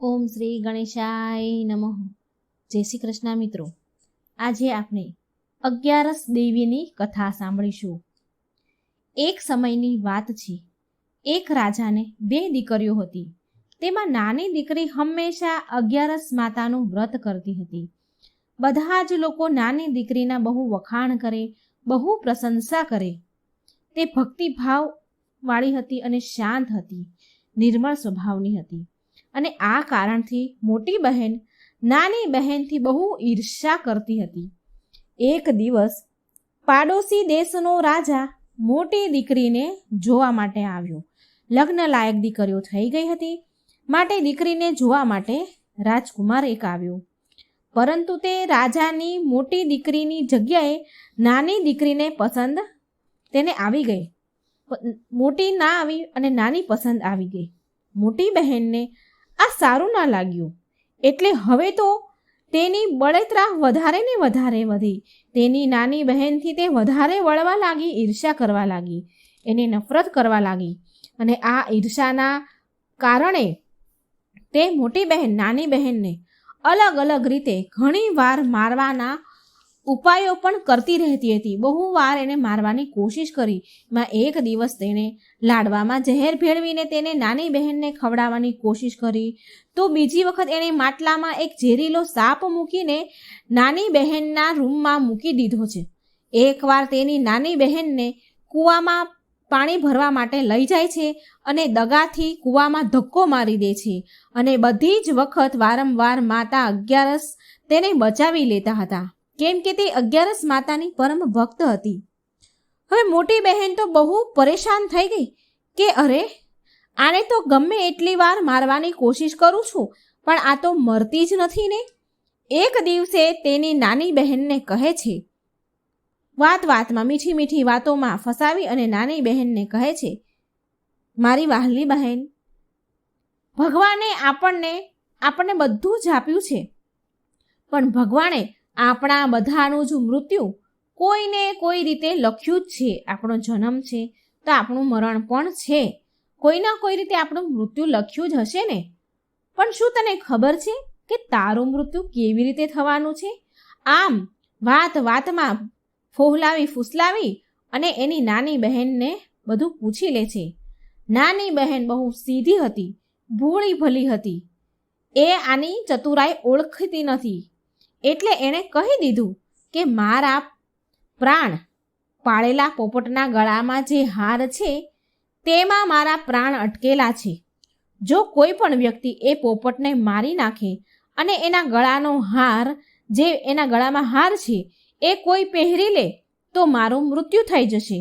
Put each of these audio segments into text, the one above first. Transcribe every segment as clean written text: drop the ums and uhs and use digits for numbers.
ઓમ શ્રી ગણેશાય નમઃ. જય શ્રી કૃષ્ણ મિત્રો. આજે આપણે 11 દેવીની કથા સાંભળીશું. એક સમયની વાત છે. એક રાજાને 2 દીકરીઓ હતી. તેમાં નાની દીકરી હંમેશા 11 માતાનું વ્રત કરતી હતી. બધા જ લોકો નાની દીકરીના બહુ વખાણ કરે, બહુ પ્રશંસા કરે. તે ભક્તિભાવ વાળી હતી અને શાંત હતી, નિર્મળ સ્વભાવની હતી. અને આ કારણથી મોટી બહેન નાની બહેનથી બહુ ઈર્ષ્યા કરતી હતી. એક દિવસ પાડોશી દેશનો રાજા મોટી દીકરીને જોવા માટે આવ્યો. લગ્ન લાયક દીકરીઓ થઈ ગઈ હતી, માટે દીકરીને જોવા માટે રાજકુમાર એક આવ્યો. પરંતુ તે રાજાની મોટી દીકરીની જગ્યાએ નાની દીકરીને પસંદ તેને આવી ગઈ. મોટી ના આવી અને નાની પસંદ આવી ગઈ. મોટી બહેનને આ સારું ના લાગ્યું, એટલે હવે તો તેની બળતરા વધારે ને વધારે વધી. તેની નાની બહેનથી તે વધારે વળવા લાગી, ઈર્ષ્યા કરવા લાગી, એને નફરત કરવા લાગી. અને આ ઈર્ષ્યાના કારણે તે મોટી બહેન નાની બહેનને અલગ અલગ રીતે ઘણી વાર મારવાના ઉપાયો પણ કરતી રહેતી હતી. બહુ વાર એને મારવાની કોશિશ કરી. એક દિવસ તેણે લાડવામાં ઝેર ભેળવીને તેને નાની બહેનને ખવડાવવાની કોશિશ કરી. તો બીજી વખત એણે માટલામાં એક ઝેરીલો સાપ મૂકીને નાની બહેનના રૂમમાં મૂકી દીધો છે. એકવાર તેની નાની બહેનને કૂવામાં પાણી ભરવા માટે લઈ જાય છે અને દગાથી કૂવામાં ધક્કો મારી દે છે. અને બધી જ વખત વારંવાર માતા 11 તેને બચાવી લેતા હતા, કેમ કે તે 11 માતાની પરમ ભક્ત હતી. હવે મોટી બહેન તો બહુ પરેશાન થઈ ગઈ કે અરે, આને તો ગમે એટલી વાર મારવાની કોશિશ કરું છું, પણ આ તો મરતી જ નથી ને. એક દિવસે તેની નાની બહેનને કહે છે, વાત વાતમાં મીઠી મીઠી વાતોમાં ફસાવી અને નાની બહેનને કહે છે, મારી વહાલી બહેન, ભગવાને આપણને બધું જ આપ્યું છે, પણ ભગવાને આપણા બધાનું જ મૃત્યુ કોઈને કોઈ રીતે લખ્યું જ છે. આપણો જન્મ છે તો આપણું મરણ પણ છે. કોઈના કોઈ રીતે આપણું મૃત્યુ લખ્યું જ હશે ને. પણ શું તને ખબર છે કે તારું મૃત્યુ કેવી રીતે થવાનું છે? આમ વાત વાતમાં ફોહલાવી ફૂસલાવી અને એની નાની બહેનને બધું પૂછી લે છે. નાની બહેન બહુ સીધી હતી, ભોળી ભલી હતી. એ આની ચતુરાઈ ઓળખતી નથી, એટલે એણે કહી દીધું કે મારા પ્રાણ પાળેલા પોપટના ગળામાં જે હાર છે તેમાં મારા પ્રાણ અટકેલા છે. જો કોઈ પણ વ્યક્તિ એ પોપટને મારી નાખે અને એના ગળામાં હાર છે એ કોઈ પહેરી લે તો મારું મૃત્યુ થઈ જશે.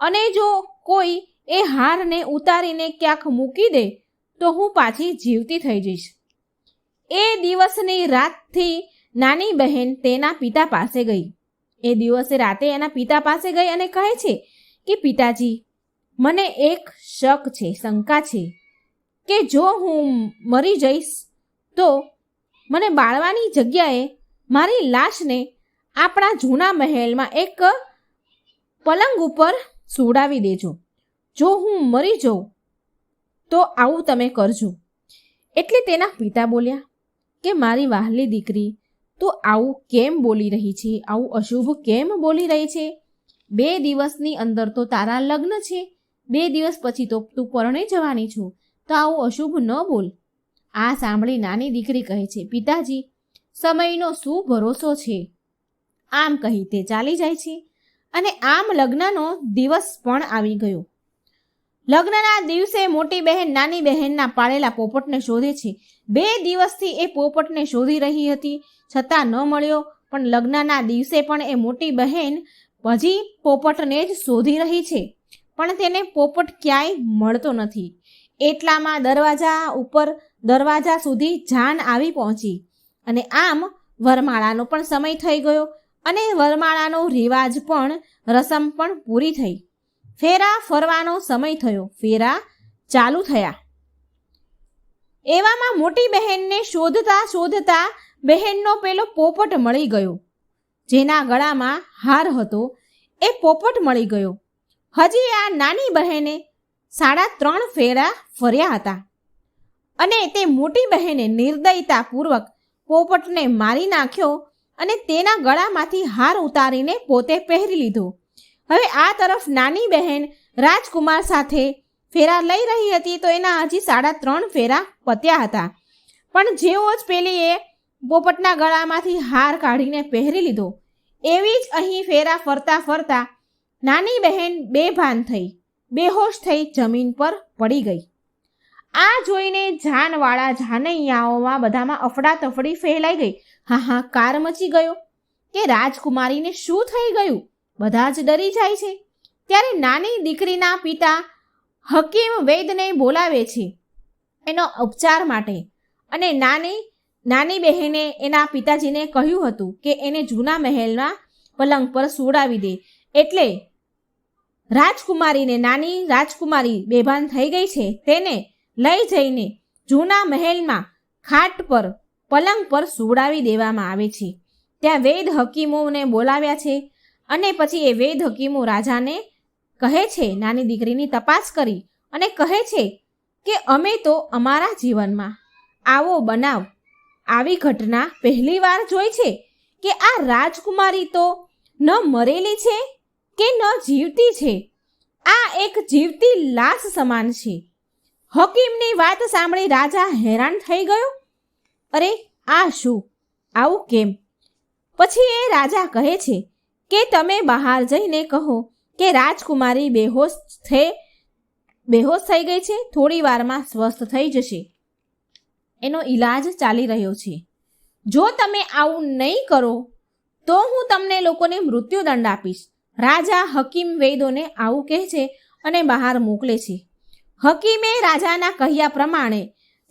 અને જો કોઈ એ હારને ઉતારીને ક્યાંક મૂકી દે તો હું પાછી જીવતી થઈ જઈશ. એ દિવસની રાતથી નાની બહેન તેના પિતા પાસે ગઈ. એ દિવસે રાતે એના પિતા પાસે ગઈ અને કહે છે કે પિતાજી, મને એક શંકા છે કે જો હું મરી જઈશ તો મને બાળવાની જગ્યાએ મારી લાશને આપણા જૂના મહેલમાં એક પલંગ ઉપર સુવડાવી દેજો. જો હું મરી જાઉં તો આવું તમે કરજો. એટલે તેના પિતા બોલ્યા કે મારી વહાલી દીકરી, તું આવું કેમ બોલી રહી છે? આવું અશુભ કેમ બોલી રહી છે? 2 દિવસની અંદર તો તારા લગ્ન છે, 2 દિવસ પછી તો તું પરણી જવાની છું, તો આવું અશુભ ન બોલ. આ સાંભળી નાની દીકરી કહે છે, પિતાજી, સમયનો શું ભરોસો છે. આમ કહી તે ચાલી જાય છે. અને આમ લગ્નનો દિવસ પણ આવી ગયો. લગ્નના દિવસે મોટી બહેન નાની બહેનના પાળેલા પોપટને શોધે છે. 2 દિવસથી એ પોપટને શોધી રહી હતી, છતાં ન મળ્યો. પણ લગ્નના દિવસે પણ એ મોટી બહેન હજી પોપટને જ શોધી રહી છે, પણ તેને પોપટ ક્યાંય મળતો નથી. એટલામાં દરવાજા સુધી જાન આવી પહોંચી. અને આમ વરમાળાનો પણ સમય થઈ ગયો અને વરમાળાનો રિવાજ પણ રસમ પણ પૂરી થઈ. ફેરા ફરવાનો સમય થયો, ફેરા ચાલુ થયા. એવામાં મોટી બહેનને શોધતા બહેનનો પેલો પોપટ મળી ગયો. જેના ગળામાં હાર હતો એ પોપટ મળી ગયો. હજી આ નાની બહેને 3.5 ફેરા ફર્યા હતા અને તે મોટી બહેને નિર્દયતાપૂર્વક પોપટને મારી નાખ્યો અને તેના ગળામાંથી હાર ઉતારીને પોતે પહેરી લીધો. હવે આ તરફ નાની બહેન રાજકુમાર સાથે ફેરા લઈ રહી હતી તો એના હજી 3.5 ફેરા પત્યા હતા. પણ જેવો જ પેલીએ પોપટના ગળામાંથી હાર કાઢીને પહેરી લીધો એવી જ અહીં ફેરા ફરતા ફરતા નાની બહેન બેભાન થઈ, બેહોશ થઈ જમીન પર પડી ગઈ. આ જોઈને જાનવાળા જાનૈયાઓમાં બધામાં અફડાતફડી ફેલાઈ ગઈ. હાહાકાર મચી ગયો કે રાજકુમારીને શું થઈ ગયું, બધા જ ડરી જાય છે. ત્યારે નાની દીકરીના પિતા હકીમ વૈદને બોલાવે છે એનો ઉપચાર માટે. અને નાની બહેને એના પિતાજીને કહ્યું હતું કે એને જૂના મહેલના પલંગ પર સુવડાવી દે. એટલે રાજકુમારીને નાની રાજકુમારી બેભાન થઈ ગઈ છે તેને લઈ જઈને જૂના મહેલમાં ખાટ પર પલંગ પર સુવડાવી દેવામાં આવે છે. ત્યાં વૈદ હકીમોને બોલાવ્યા છે અને પછી એ વૈદ હકીમો રાજાને કહે છે, નાની દીકરીની તપાસ કરી અને કહે છે કે અમે તો અમારા જીવનમાં આવો બનાવ, આવી ઘટના પહેલી વાર જોઈ છે કે આ રાજકુમારી તો ન મરેલી છે કે ન જીવતી છે, આ એક જીવતી લાશ સમાન છે. હકીમની વાત સાંભળી રાજા હેરાન થઈ ગયો. અરે આ શું, આવું કેમ? પછી એ રાજા કહે છે કે તમે બહાર જઈને કહો કે રાજકુમારી બેહોશ થઈ ગઈ છે, થોડી વારમાં સ્વસ્થ થઈ જશે, એનો ઈલાજ ચાલી રહ્યો છે. જો તમે આવું નહીં કરો તો હું તમને લોકોને મૃત્યુદંડ આપીશ. રાજા હકીમ વૈદોને આવું કહે છે અને બહાર મોકલે છે. હકીમે રાજાના કહ્યા પ્રમાણે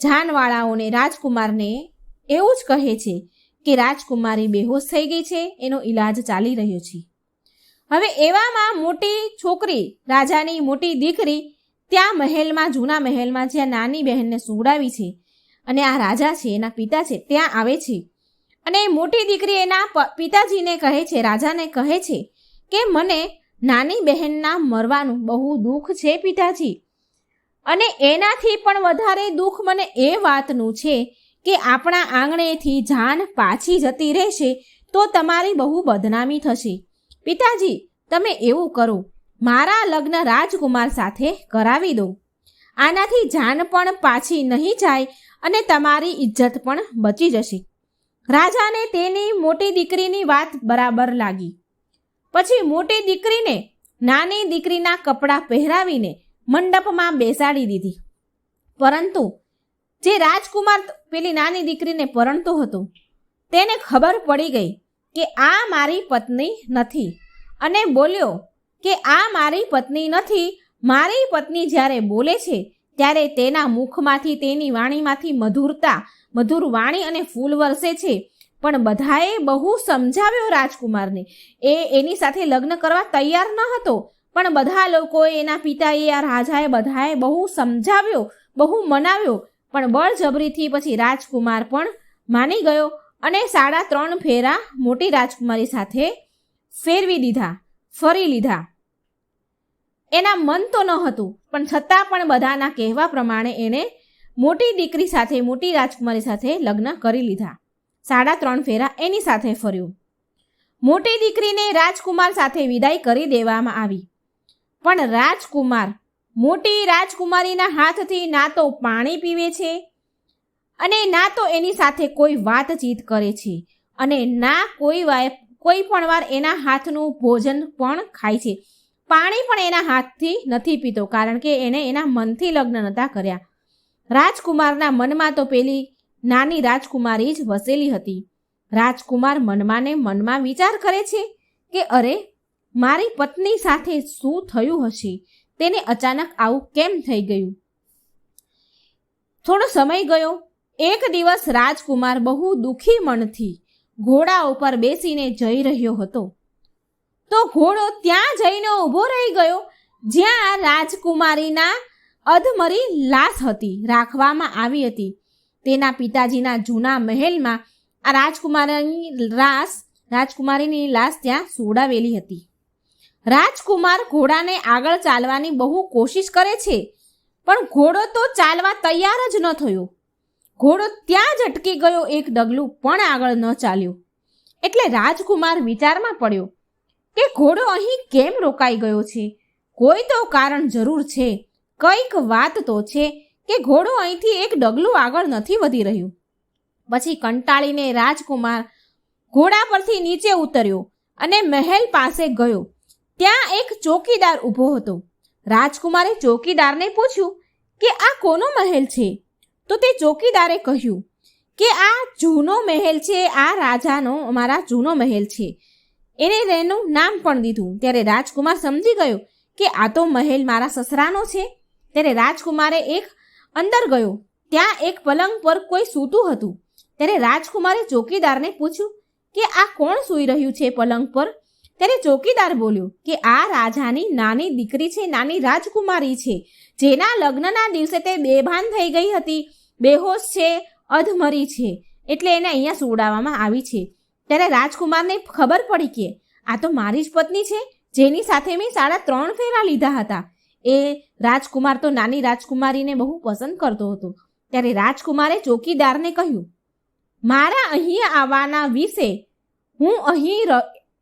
જાનવાળાઓને રાજકુમારને એવું જ કહે છે કે રાજકુમારી બેહોશ થઈ ગઈ છે, એનો ઈલાજ ચાલી રહ્યો છે. હવે એવામાં મોટી છોકરી, રાજાની મોટી દીકરી ત્યાં મહેલમાં, જૂના મહેલમાં જ્યાં નાની બહેનને સુવડાવી છે અને આ રાજા છે એના પિતા છે ત્યાં આવે છે. અને મોટી દીકરી એના પિતાજીને કહે છે, રાજાને કહે છે કે મને નાની બહેનના મરવાનું બહુ દુઃખ છે પિતાજી, અને એનાથી પણ વધારે દુઃખ મને એ વાતનું છે કે આપણા આંગણેથી જાન પાછી જતી રહેશે તો તમારી બહુ બદનામી થશે. પિતાજી તમે એવું કરો, મારા લગ્ન રાજકુમાર સાથે કરાવી દો. આનાથી જાન પણ પાછી નહીં જાય અને તમારી ઇજ્જત પણ બચી જશે. રાજાને તેની મોટી દીકરીની વાત બરાબર લાગી. પછી મોટી દીકરીને નાની દીકરીના કપડાં પહેરાવીને મંડપમાં બેસાડી દીધી. પરંતુ જે રાજકુમાર પેલી નાની દીકરીને પરણતો હતો તેને ખબર પડી ગઈ કે આ મારી પત્ની નથી અને બોલ્યો કે આ મારી પત્ની નથી. મારી પત્ની જ્યારે બોલે છે ત્યારે તેના મુખમાંથી, તેની વાણીમાંથી મધુર વાણી અને ફૂલ વરસે છે. પણ બધાએ બહુ સમજાવ્યો રાજકુમારને, એ એની સાથે લગ્ન કરવા તૈયાર ન હતો. પણ બધા લોકોએ, એના પિતાએ, આ રાજાએ બધાએ બહુ સમજાવ્યો, બહુ મનાવ્યો. પણ બળજબરીથી પછી રાજકુમાર પણ માની ગયો અને 3.5 ફેરા મોટી રાજકુમારી સાથે ફેરવી લીધા. એના મન તો ન હતું પણ છતાં પણ બધાના કહેવા પ્રમાણે એણે મોટી દીકરી સાથે, મોટી રાજકુમારી સાથે લગ્ન કરી લીધા. 3.5 ફેરા એની સાથે ફર્યો. મોટી દીકરીને રાજકુમાર સાથે વિદાય કરી દેવામાં આવી. પણ રાજકુમાર મોટી રાજકુમારીના હાથથી ના તો પાણી પીવે છે અને ના તો એની સાથે કોઈ વાતચીત કરે છે અને ના કોઈ પણ વાર એના હાથનું ભોજન પણ ખાય છે. પાણી પણ એના હાથથી નથી પીતો, કારણ કે એને એના મનથી લગ્ન નહોતા કર્યા. રાજકુમારના મનમાં તો પેલી નાની રાજકુમારી જ વસેલી હતી. રાજકુમાર મનમાં વિચાર કરે છે કે અરે, મારી પત્ની સાથે શું થયું હશે, તેને અચાનક આવું કેમ થઈ ગયું. થોડો સમય ગયો. એક દિવસ રાજકુમાર બહુ દુઃખી મનથી ઘોડા ઉપર બેસીને જઈ રહ્યો હતો. તો ઘોડો ત્યાં જઈને ઊભો રહી ગયો જ્યાં રાજકુમારીના અધમરી લાશ હતી, રાખવામાં આવી હતી. તેના પિતાજીના જૂના મહેલમાં આ રાજકુમારીની લાશ ત્યાં સુવડાવેલી હતી. રાજકુમાર ઘોડાને આગળ ચાલવાની બહુ કોશિશ કરે છે પણ ઘોડો તો ચાલવા તૈયાર જ ન થયો. ઘોડો ત્યાં જ અટકી ગયો, એક ડગલું પણ આગળ ન ચાલ્યો. એટલે રાજકુમાર વિચારમાં પડ્યો કે ઘોડો અહીં કેમ રોકાઈ ગયો છે? કોઈ તો કારણ જરૂર છે, કંઈક વાત તો છે કે ઘોડો અહીંથી એક ડગલું આગળ નથી વધી રહ્યું. પછી કંટાળીને રાજકુમાર ઘોડા પરથી નીચે ઉતર્યો અને મહેલ પાસે ગયો. ત્યાં એક ચોકીદાર ઊભો હતો. રાજકુમારે ચોકીદારને પૂછ્યું કે આ કોનો મહેલ છે? તો તે ચોકીદારે કહ્યું કે આ જૂનો મહેલ છે, આ રાજાનો અમારા જૂનો મહેલ છે. એને તેનું નામ પણ દીધું. ત્યારે રાજકુમાર સમજી ગયો કે આ તો મહેલ મારા સસરાનો છે. ત્યારે રાજકુમારે અંદર ગયો. ત્યાં એક પલંગ પર કોઈ સૂતું હતું. ત્યારે રાજકુમારે ચોકીદારને પૂછ્યું કે આ કોણ સૂઈ રહ્યું છે પલંગ પર? ત્યારે ચોકીદાર બોલ્યો કે આ રાજાની નાની દીકરી છે, નાની રાજકુમારી છે, જેના લગ્નના દિવસે તે બેભાન થઈ ગઈ હતી, બેહોશ છે, અધમરી છે, એટલે એને અહીંયા સુવડાવવામાં આવી છે. ત્યારે રાજકુમારને ખબર પડી કે આ તો મારી જ પત્ની છે, જેની સાથે મેં 3.5 ફેરા લીધા હતા. એ રાજકુમાર તો નાની રાજકુમારીને બહુ પસંદ કરતો હતો. ત્યારે રાજકુમારે ચોકીદારને કહ્યું, મારા અહીં આવવાના વિશે હું અહીં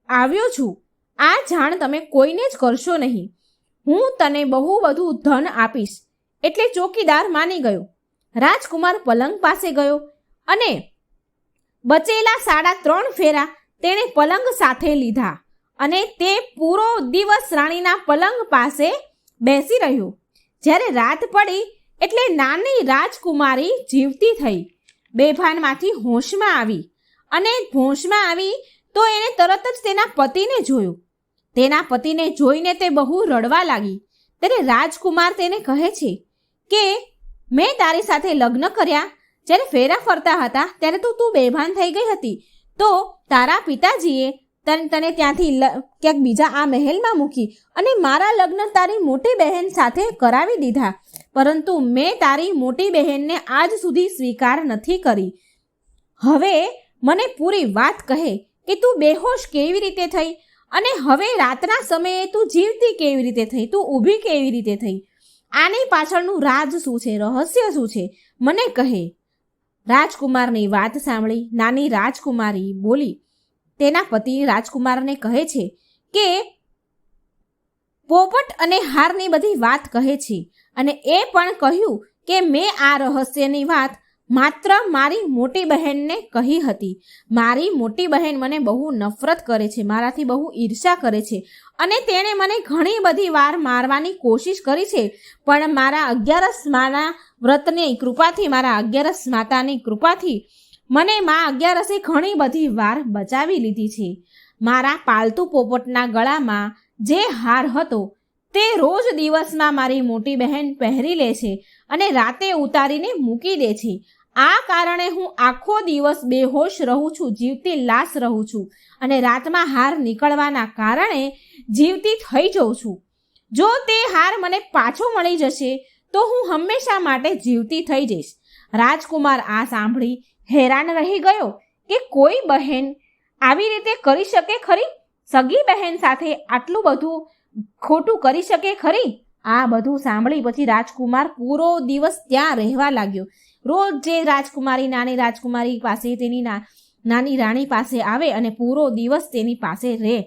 આવ્યો છું, આ જાણ તમે કોઈને જ કરશો નહીં. હું તને બહુ બધું ધન આપીશ. એટલે ચોકીદાર માની ગયો. રાજકુમાર પલંગ પાસે ગયો અને બચેલા 3.5 ફેરા તેણે પલંગ સાથે લીધા અને તે પૂરો દિવસ રાણીના પલંગ પાસે બેસી રહ્યો. જ્યારે રાત પડી એટલે નાની રાજકુમારી જીવતી થઈ, બેભાનમાંથી હોશમાં આવી. અને હોશમાં આવી તો એણે તરત જ તેના પતિને જોયો. તેના પતિને જોઈને તે બહુ રડવા લાગી. ત્યારે રાજકુમાર તેને કહે છે કે મેં તારી સાથે લગ્ન કર્યા, જ્યારે ફેરા ફરતા હતા ત્યારે તો તું બેભાન થઈ ગઈ હતી, તો તારા પિતાજીએ તને ત્યાંથી ક્યાંક બીજા આ મહેલમાં મૂકી અને મારા લગ્ન તારી મોટી બહેન સાથે કરાવી દીધા, પરંતુ મેં તારી મોટી બહેનને આજ સુધી સ્વીકાર નથી કરી. હવે મને પૂરી વાત કહે કે તું બેહોશ કેવી રીતે થઈ અને હવે રાતના સમયે તું જીવતી કેવી રીતે થઈ, તું ઊભી કેવી રીતે થઈ? આની પાછળનું રાજ શું છે, રહસ્ય શું છે, મને કહે. રાજકુમારની વાત સાંભળી નાની રાજકુમારી બોલી. તેના પતિ રાજકુમારને કહે છે કે પોપટ અને હારની બધી વાત કહે છે અને એ પણ કહ્યું કે મેં આ રહસ્યની વાત માત્ર મારી મોટી બહેનને કહી હતી. મારી મોટી બહેન મને બહુ નફરત કરે છે, મારાથી બહુ ઈર્ષા કરે છે અને તેણે મને ઘણી બધી વાર મારવાની કોશિશ કરી છે, પણ મારા 11 માના વ્રતની કૃપાથી, મારા 11 માતાની કૃપાથી મને મા 11એ ઘણી બધી વાર બચાવી લીધી છે. મારા પાલતુ પોપટના ગળામાં જે હાર હતો તે રોજ દિવસમાં મારી મોટી બહેન પહેરી લે છે અને રાતે ઉતારીને મૂકી દે છે. આ કારણે હું આખો દિવસ બેહોશ રહું છું, જીવતી લાશ રહું છું અને રાતમાં હાર નીકળવાના કારણે જીવતી થઈ જાઉં છું. જો તે હાર મને પાછો મળી જશે તો હું હંમેશા માટે જીવતી થઈ જઈશ. રાજકુમાર આ સાંભળી હેરાન રહી ગયો કે કોઈ બહેન આવી રીતે કરી શકે ખરી? સગી બહેન સાથે આટલું બધું ખોટું કરી શકે ખરી? આ બધું સાંભળી પછી રાજકુમાર પૂરો દિવસ ત્યાં રહેવા લાગ્યો. રોજ જે રાજકુમારી નાની રાજકુમારી પાસે, તેની નાની રાણી પાસે આવે અને પૂરો દિવસ તેની પાસે રહે.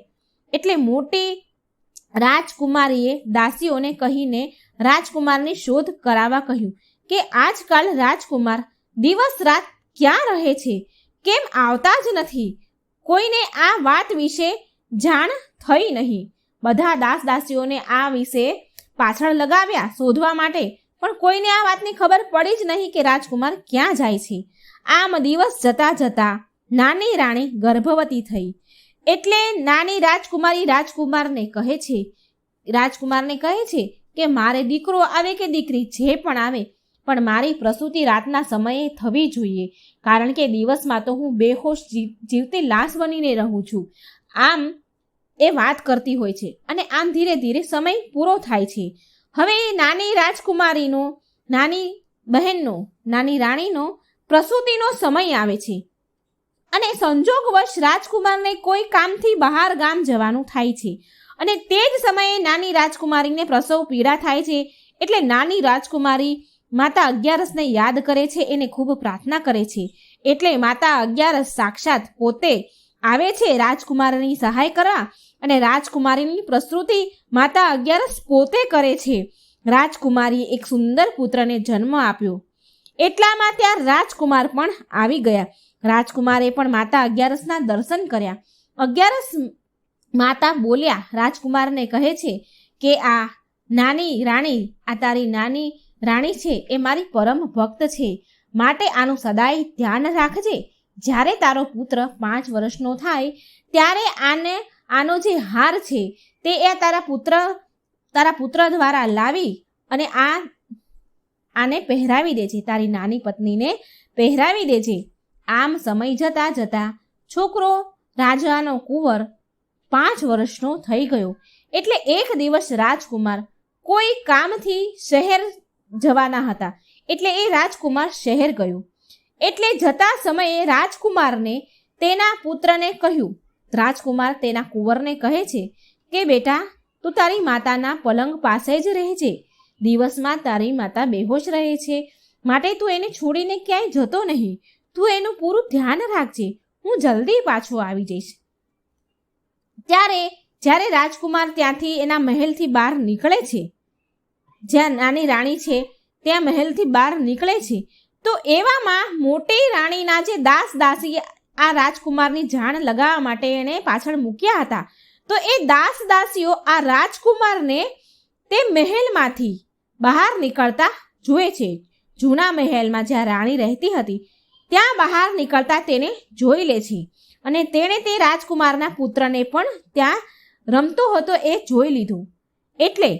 એટલે મોટી રાજકુમારીએ દાસીઓને કહીને રાજકુમારની શોધ કરાવવા કહ્યું કે આજકાલ રાજકુમાર દિવસ રાત ક્યાં રહે છે, કેમ આવતા જ નથી? કોઈને આ વાત વિશે જાણ થઈ નહીં. બધા દાસીઓને આ વિશે પાછળ લગાવ્યા શોધવા માટે, પણ કોઈને આ વાતની ખબર પડી જ નહીં કે રાજકુમાર ક્યાં જાય છે. આમ દિવસ જતા જતા નાની રાણી ગર્ભવતી થઈ. એટલે નાની રાજકુમારી રાજકુમારને કહે છે કે મારે દીકરો આવે કે દીકરી જે પણ આવે, પણ મારી પ્રસૂતિ રાતના સમયે થવી જોઈએ, કારણ કે દિવસમાં તો હું બેહોશ જીવતી લાશ બનીને રહું છું. આમ એ વાત કરતી હોય છે અને આમ ધીરે ધીરે સમય પૂરો થાય છે. હવે નાની રાજકુમારીનો, નાની બહેનનો, નાની રાણીનો પ્રસૂતિનો સમય આવે છે અને સંજોગવશ રાજકુમારને કોઈ કામથી બહાર ગામ જવાનું થાય છે અને તે જ સમયે નાની રાજકુમારીને પ્રસવ પીડા થાય છે. એટલે નાની રાજકુમારી માતા અગિયારસને યાદ કરે છે, એને ખૂબ પ્રાર્થના કરે છે. એટલે માતા અગિયારસ સાક્ષાત પોતે આવે છે રાજકુમારની સહાય કરવા, અને રાજકુમારીની પ્રસ્તુતિ માતા અગિયારસ પોતે કરે છે. રાજકુમારીએ એક સુંદર પુત્રને જન્મ આપ્યો. એટલામાં ત્યાં રાજકુમાર પણ આવી ગયા. રાજકુમારે પણ માતા અગિયારસના દર્શન કર્યા. અગિયારસ માતા બોલ્યા, રાજકુમારને કહે છે કે આ નાની રાણી, આ તારી નાની રાણી છે, એ મારી પરમ ભક્ત છે, માટે આનું સદાય ધ્યાન રાખજે. જ્યારે તારો પુત્ર 5 વર્ષનો થાય ત્યારે આનો જે હાર છે તે એ તારા પુત્ર દ્વારા લાવી અને આને પહેરાવી દેજે, તારી નાની પત્નીને પહેરાવી દેજે. આમ સમય જતા જતા છોકરો રાજાનો કુંવર 5 વર્ષનો થઈ ગયો. એટલે એક દિવસ રાજકુમાર કોઈ કામથી શહેર જવાના હતા, એટલે એ રાજકુમાર શહેર ગયો. એટલે જતા સમયે રાજકુમારને તેના પુત્રને કહ્યું. રાજકુમાર તેના કુંવરને કહે છે કે બેટા, તું તારી માતાના પલંગ પાસે જ રહેજે. દિવસમાં તારી માતા બેહોશ રહે છે, માટે તું એને છોડીને ક્યાંય જતો નહીં. તું એનું પૂરું ધ્યાન રાખજે, હું જલ્દી પાછો આવી જઈશ. જ્યારે રાજકુમાર ત્યાંથી એના મહેલથી બહાર નીકળે છે, જ્યાં નાની રાણી છે ત્યાં મહેલથી બહાર નીકળે છે, તો એવામાં મોટી રાણીના જે દાસી આ રાજકુમારની જાણ લગાવવા માટે એણે પાછળ મૂક્યા હતા, તો એ દાસીઓ આ રાજકુમારને તે મહેલમાંથી બહાર નીકળતા જુએ છે. જૂના મહેલમાં જ્યાં રાણી રહેતી હતી ત્યાં બહાર નીકળતા તેને જોઈ લે છે, અને તેણે તે રાજકુમારના પુત્રને પણ ત્યાં રમતો હતો એ જોઈ લીધું. એટલે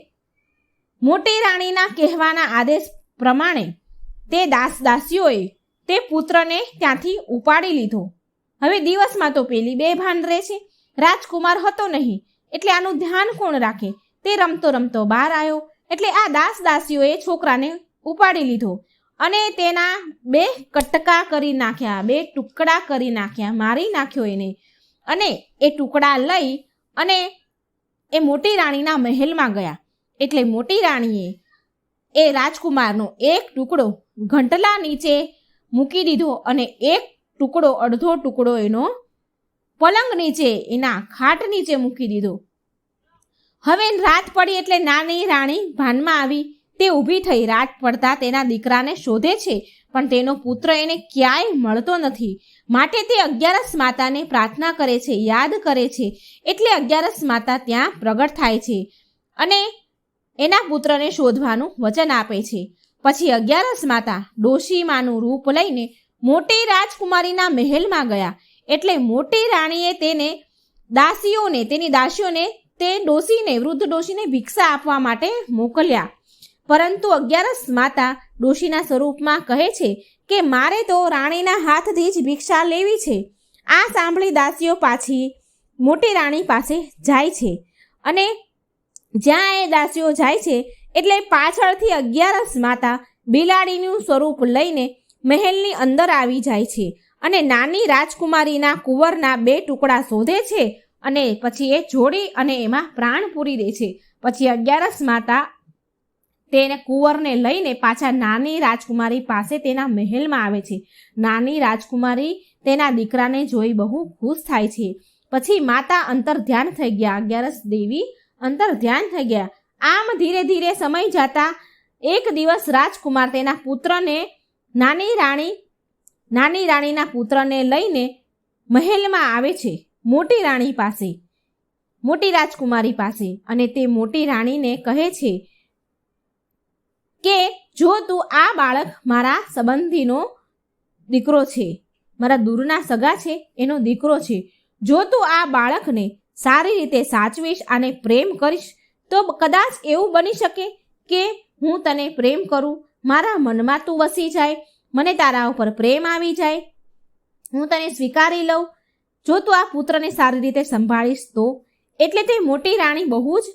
મોટી રાણીના કહેવાના આદેશ પ્રમાણે તે દાસીઓએ તે પુત્રને ત્યાંથી ઉપાડી લીધો. હવે દિવસમાં તો પેલી બેભાન રહે છે, રાજકુમાર હતો નહીં, એટલે આનું ધ્યાન કોણ રાખે? તે રમતો રમતો બહાર આવ્યો, એટલે આ દાસીઓએ છોકરાને ઉપાડી લીધો અને તેના 2 કટકા કરી નાખ્યા, 2 ટુકડા કરી નાખ્યા, મારી નાખ્યો એને. અને એ ટુકડા લઈ અને એ મોટી રાણીના મહેલમાં ગયા. એટલે મોટી રાણીએ એ રાજકુમારનો એક ટુકડો ઘંટલા નીચે મૂકી દીધો અને એક ટુકડો, અડધો ટુકડો એનો પલંગ નીચે, એના ખાટ નીચે મૂકી દીધો. હવે રાત પડી એટલે નાની રાણી ભાનમાં આવી. તે ઊભી થઈ રાત પડતા તેના દીકરાને શોધે છે, પણ તેનો પુત્ર એને ક્યાંય મળતો નથી. માટે તે અગિયારસ માતાને પ્રાર્થના કરે છે, યાદ કરે છે. એટલે અગિયારસ માતા ત્યાં પ્રગટ થાય છે અને એના પુત્રને શોધવાનું વચન આપે છે. પછી અગિયારસ માતા ડોશીમાનું રૂપ લઈને મોટી રાજકુમારીના મહેલમાં ગયા. એટલે મોટી રાણીએ તેની દાસીઓને તે વૃદ્ધ ડોશીને ભિક્ષા આપવા માટે મોકલ્યા. પરંતુ અગિયારસ માતા ડોશીના સ્વરૂપમાં કહે છે કે મારે તો રાણીના હાથથી જ ભિક્ષા લેવી છે. આ સાંભળી દાસીઓ પાછી મોટી રાણી પાસે જાય છે, અને જ્યાં એ દાસીઓ જાય છે એટલે પાછળથી અગિયારસ માતા બિલાડીનું સ્વરૂપ લઈને મહેલની અંદર આવી જાય છે અને નાની રાજકુમારીના કુંવરના 2 ટુકડા શોધે છે અને પછી એ જોડી અને એમાં પ્રાણ પૂરી દે છે. પછી અગિયારસ માતા તેને કુંવરને લઈને પાછા નાની રાજકુમારી પાસે તેના મહેલમાં આવે છે. નાની રાજકુમારી તેના દીકરાને જોઈ બહુ ખુશ થાય છે. પછી માતા અંતર ધ્યાન થઈ ગયા, અગિયારસ દેવી અંતર ધ્યાન થઈ ગયા. આમ ધીરે ધીરે સમય જતા એક દિવસ રાજકુમાર તેના પુત્રને નાની રાણીના પુત્રને લઈને મહેલમાં આવે છે મોટી રાણી પાસે, મોટી રાજકુમારી પાસે, અને તે મોટી રાણીને કહે છે કે જો તું આ બાળક મારા સંબંધીનો દીકરો છે, મારા દૂરના સગા છે એનો દીકરો છે, જો તું આ બાળકને સારી રીતે સાચવીશ અને પ્રેમ કરીશ તો કદાચ એવું બની શકે કે હું તને પ્રેમ કરું, મારા મનમાં તું વસી જાય, મને તારા ઉપર પ્રેમ આવી જાય, હું તને સ્વીકારી લઉં, જો તું આ પુત્રને સારી રીતે સંભાળીશ તો. એટલે તે મોટી રાણી બહુ જ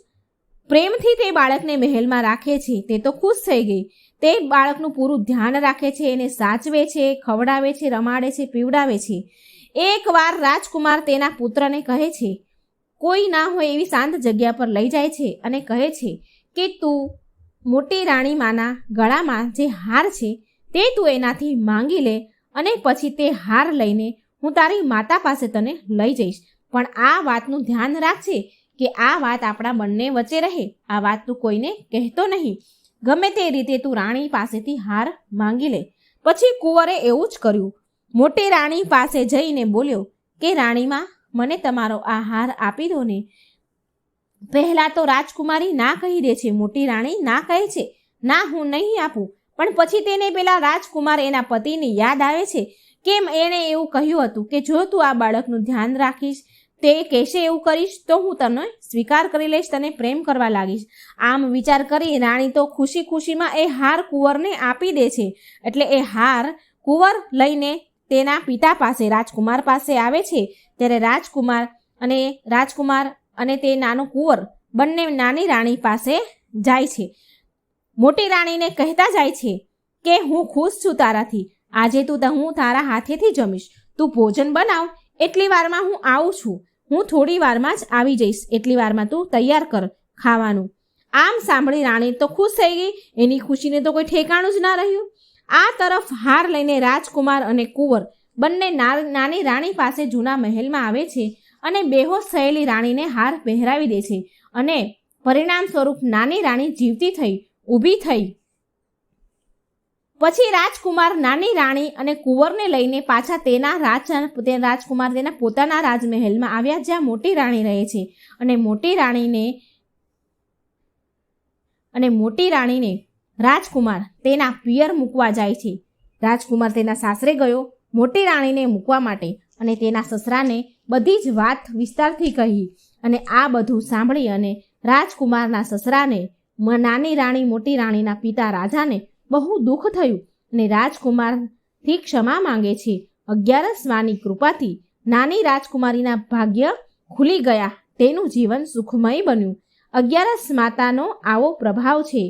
પ્રેમથી તે બાળકને મહેલમાં રાખે છે. તે તો ખુશ થઈ ગઈ. તે બાળકનું પૂરું ધ્યાન રાખે છે, એને સાચવે છે, ખવડાવે છે, રમાડે છે, પીવડાવે છે. એકવાર રાજકુમાર તેના પુત્રને કહે છે, કોઈ ના હોય એવી શાંત જગ્યા પર લઈ જાય છે અને કહે છે કે તું મોટી રાણી માના ગળામાં જે હાર છે તે તું એનાથી માંગી લે અને પછી તે હાર લઈને હું તારી માતા પાસે તને લઈ જઈશ. પણ આ વાતનું ધ્યાન રાખજે કે આ વાત આપણા બંને વચ્ચે રહે. આ વાત તું કોઈને કહેતો નહીં. ગમે તે રીતે તું રાણી પાસેથી હાર માંગી લે. પછી કુંવરે એવું જ કર્યું. મોટી રાણી પાસે જઈને બોલ્યો કે રાણીમાં, મને તમારો આ હાર આપી દો ને. પહેલાં તો રાજકુમારી ના કહી દે છે. મોટી રાણી ના કહે છે, ના હું નહીં આપું. પણ પછી તેને પેલા રાજકુમાર એના પતિની યાદ આવે છે. કેમ એણે એવું કહ્યું હતું કે જો તું આ બાળકનું ધ્યાન રાખીશ, તે કહેશે એવું કરીશ તો હું તને સ્વીકાર કરી લઈશ, તને પ્રેમ કરવા લાગીશ. આમ વિચાર કરી રાણી તો ખુશી ખુશીમાં એ હાર કુંવરને આપી દે છે. એટલે એ હાર કુંવર લઈને તેના પિતા પાસે, રાજકુમાર પાસે આવે છે. ત્યારે રાજકુમાર અને તે નાનો કુંવર બંને નાની રાણી પાસે જાય છે. મોટી રાણીને કહેતા જાય છે કે હું ખુશ છું તારાથી. આજે હું તારા હાથેથી જમીશ. તું ભોજન બનાવ, એટલી વારમાં હું આવું છું. હું થોડી વારમાં જ આવી જઈશ. એટલી વારમાં તું તૈયાર કર ખાવાનું. આમ સાંભળી રાણી તો ખુશ થઈ ગઈ. એની ખુશીને તો કોઈ ઠેકાણું જ ના રહ્યું. આ તરફ હાર લઈને રાજકુમાર અને કુંવર બંને નાની રાણી પાસે જૂના મહેલમાં આવે છે અને બેહોશ થયેલી રાણીને હાર પહેરાવી દે છે. અને પરિણામ સ્વરૂપ નાની રાણી જીવતી થઈ ઊભી થઈ. પછી રાજકુમાર નાની રાણી અને કુંવરને લઈને પાછા રાજકુમાર તેના પોતાના રાજમહેલમાં આવ્યા, જ્યાં મોટી રાણી રહે છે. અને મોટી રાણીને રાજકુમાર તેના પિયર મૂકવા જાય છે. રાજકુમાર તેના સાસરે ગયો મોટી રાણીને મૂકવા માટે અને તેના સસરાને બધી જ વાત વિસ્તારથી કહી. અને આ બધું સાંભળી અને રાજકુમારના સસરાને નાની રાણી મોટી રાણીના પિતા રાજાને બહુ દુઃખ થયું અને રાજકુમારથી ક્ષમા માંગે છે. 11 માની કૃપાથી નાની રાજકુમારીના ભાગ્ય ખુલી ગયા. તેનું જીવન સુખમય બન્યું. 11 માતાનો આવો પ્રભાવ છે.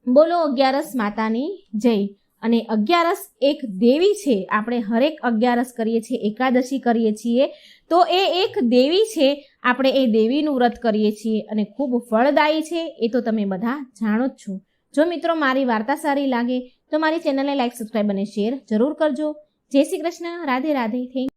બોલો 11 માતાની જય. અને 11 એક દેવી છે. આપણે હરેક 11 કરીએ છીએ, એકાદશી કરીએ છીએ તો એ એક દેવી છે. આપણે એ દેવીનું વ્રત કરીએ છીએ અને ખૂબ ફળદાયી છે. એ તો તમે બધા જાણો જ છો. જો મિત્રો મારી વાર્તા સારી લાગે તો મારી ચેનલને લાઈક, સબસ્ક્રાઈબ અને શેર જરૂર કરજો. જય શ્રી કૃષ્ણ. રાધે રાધે. થેન્ક